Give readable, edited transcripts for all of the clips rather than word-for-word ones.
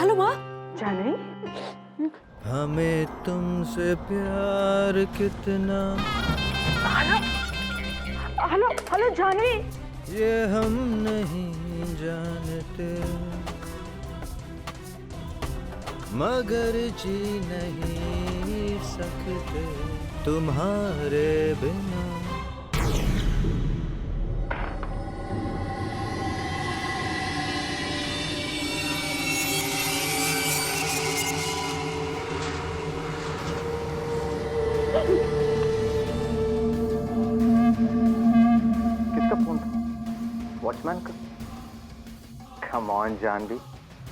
Hello माँ। जानवी, हमें तुमसे प्यार कितना, हेलो हेलो हेलो जानवी। ये हम नहीं जानते, मगर जी नहीं सकते तुम्हारे बिना। किसका फोन था? वॉचमैन का? कम ऑन जानवी,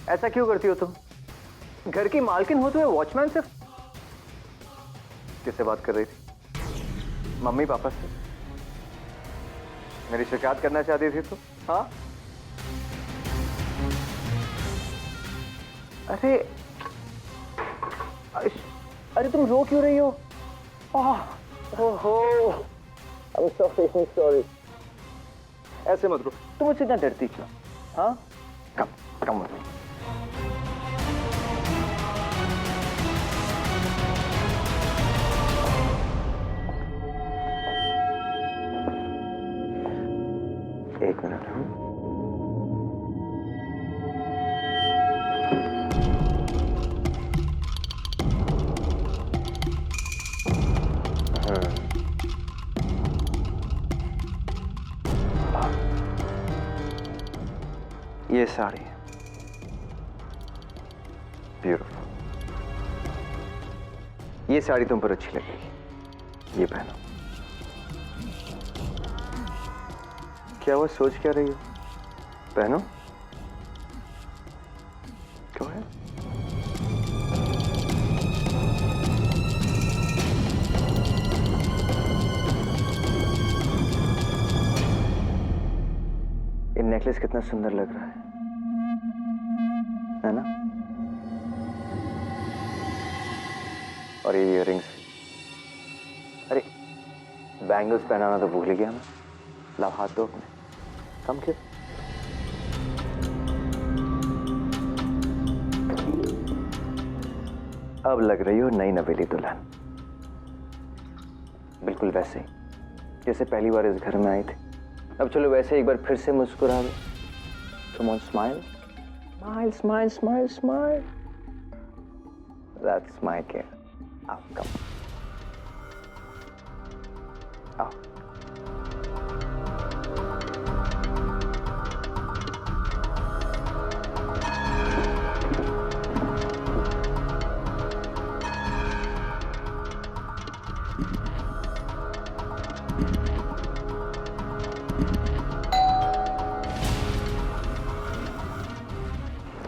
ऐसा क्यों करती हो तुम? घर की मालकिन हो तुम्हें वॉचमैन से? किससे बात कर रही थी? मम्मी पापा से? मेरी शिकायत करना चाहती थी तुम? हाँ? अरे अरे तुम रो क्यों रही हो? ओहो, I'm sorry. ऐसे मत रो, तुम मुझसे इतना डरती क्यों? हाँ? कम मत रो। एक मिनट। ये साड़ी है, ब्यूटीफुल। ये साड़ी तुम पर अच्छी लगेगी, ये पहनो। क्या वो सोच क्या रही हो? पहनो। क्यों है? ये नेकलेस कितना सुंदर लग रहा है ना? और ये इयररिंग्स, अरे बैंगल्स पहनाना तो भूल ही गया मैं। लाओ हाथ दो अपने। कम क्यों? अब लग रही हो नई नवेली दुल्हन, बिल्कुल वैसे ही जैसे पहली बार इस घर में आई थी। अब चलो वैसे एक बार फिर से मुस्कुरा दो। Come on, smile. Smile, smile, smile, smile. That's my care. आओ, come. आओ।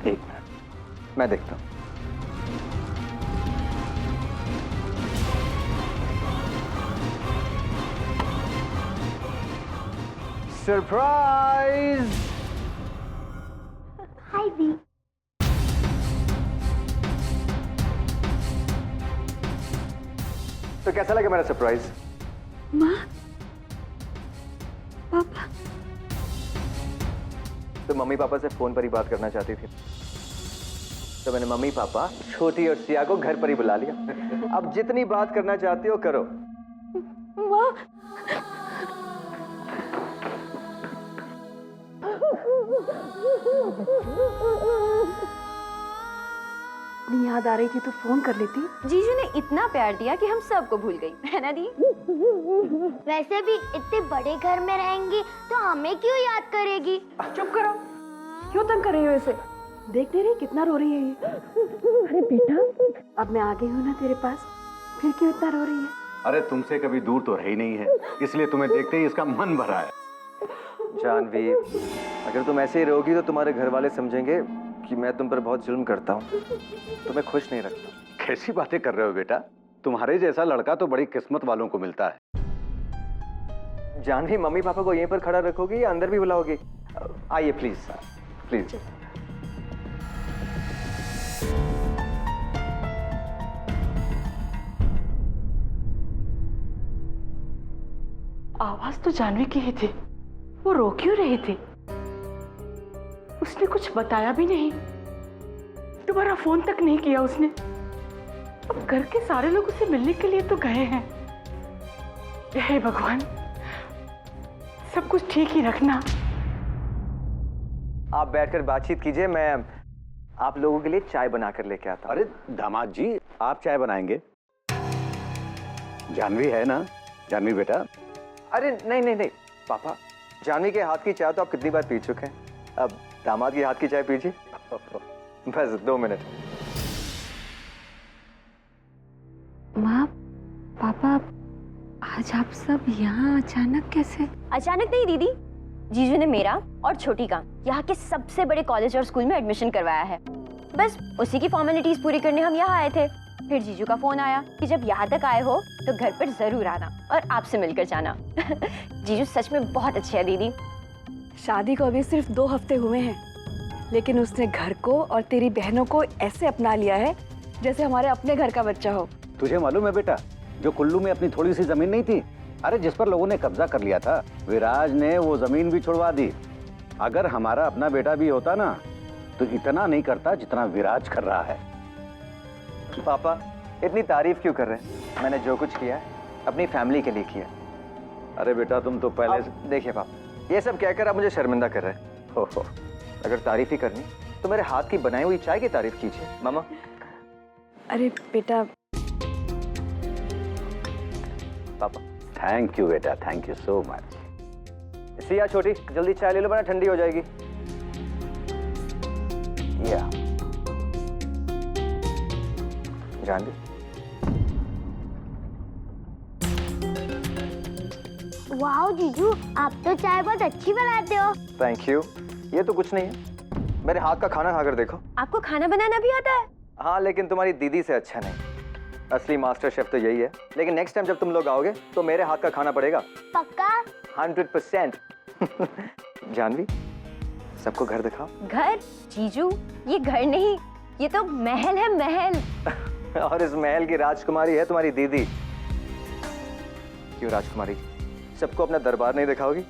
एक मिनट, मैं देखता हूं। सरप्राइज! हाय दी। तो कैसा लगा मेरा सरप्राइज? माँ, पापा। तो मम्मी पापा से फोन पर ही बात करना चाहती थी, तो मैंने मम्मी पापा, छोटी और सिया को घर पर ही बुला लिया। अब जितनी बात करना चाहती हो करो। माँ, इतनी याद आ रही थी तो फोन कर लेती। जीजू ने इतना प्यार दिया कि हम सबको भूल गई, है ना दी? वैसे भी इतने बड़े घर में रहेंगी तो हमें क्यों याद करेगी? चुप करो, क्यों तंग कर रही हो इसे? देख नहीं रही कितना रो रही है ये? अरे बेटा, अब मैं आ गई हूँ ना तेरे पास, फिर क्यों इतना रो रही है? अरे तुमसे कभी दूर तो रही नहीं है, इसलिए तुम्हें देखते ही इसका मन भरा है। जानवी, अगर तुम ऐसे ही रहोगी तो तुम्हारे घर वाले समझेंगे कि मैं तुम पर बहुत जुल्म करता हूँ, तुम्हें खुश नहीं रखता। कैसी बातें कर रहे हो बेटा? तुम्हारे जैसा लड़का तो बड़ी किस्मत वालों को मिलता है। जानवी, मम्मी पापा को यहीं पर खड़ा रखोगी या अंदर भी बुलाओगी? आइए प्लीज, प्लीज। आवाज तो जानवी की ही थी, वो रो क्यों रही थी? उसने कुछ बताया भी नहीं। दोबारा फोन तक नहीं किया उसने। अब घर के सारे लोग उसे मिलने के लिए तो गए हैं। हे भगवान, सब कुछ ठीक ही रखना। आप बैठकर बातचीत कीजिए, मैं आप लोगों के लिए चाय बना कर लेके आता हूं। अरे दामाद जी, आप चाय बनाएंगे? जानवी है ना? जानवी बेटा। अरे नहीं नहीं नहीं पापा, जानवी के हाथ की चाय तो आप कितनी बार पी चुके हैं, अब दामाद के हाथ की चाय पीजिए। बस 2 मिनट। माँ, पापा, आज आप सब यहाँ अचानक कैसे? अचानक नहीं दीदी, जीजू ने मेरा और छोटी का यहाँ के सबसे बड़े कॉलेज और स्कूल में एडमिशन करवाया है। बस उसी की फॉर्मेलिटीज पूरी करने हम यहाँ आए थे। फिर जीजू का फोन आया कि जब यहाँ तक आए हो तो घर पर जरूर आना और आपसे मिलकर जाना। जीजू सच में बहुत अच्छे हैं दीदी। शादी को अभी सिर्फ 2 हफ्ते हुए हैं, लेकिन उसने घर को और तेरी बहनों को ऐसे अपना लिया है जैसे हमारे अपने घर का बच्चा हो। तुझे मालूम है बेटा, जो कुल्लू में अपनी थोड़ी सी जमीन नहीं थी, अरे जिस पर लोगों ने कब्जा कर लिया था, विराज ने वो जमीन भी छुड़वा दी। अगर हमारा अपना बेटा भी होता ना तो इतना नहीं करता जितना विराज कर रहा है। पापा इतनी तारीफ क्यों कर रहे हैं? मैंने जो कुछ किया है अपनी फैमिली के लिए किया। अरे बेटा तुम तो पहले देखिए पापा, ये सब कहकर आप मुझे शर्मिंदा कर रहे हैं। हो, अगर तारीफ ही करनी तो मेरे हाथ की बनाई हुई चाय की तारीफ कीजिए मामा। अरे बेटा। पापा थैंक यू बेटा, thank you so much. Siya छोटी, जल्दी चाय ले लो वरना ठंडी हो जाएगी। या जानवी, वाह जीजू, आप तो चाय बहुत अच्छी बनाते हो। Thank you. ये तो कुछ नहीं है, मेरे हाथ का खाना खाकर देखो। आपको खाना बनाना भी आता है? हाँ, लेकिन तुम्हारी दीदी से अच्छा नहीं। असली मास्टर शेफ तो यही है, लेकिन नेक्स्ट टाइम जब तुम लोग आओगे तो मेरे हाथ का खाना पड़ेगा। पक्का? 100%। जानवी, सबको घर दिखाओ। घर? जीजू, ये घर नहीं, ये तो महल है, महल। और इस महल की राजकुमारी है तुम्हारी दीदी। क्यों राजकुमारी, सबको अपना दरबार नहीं दिखाओगी?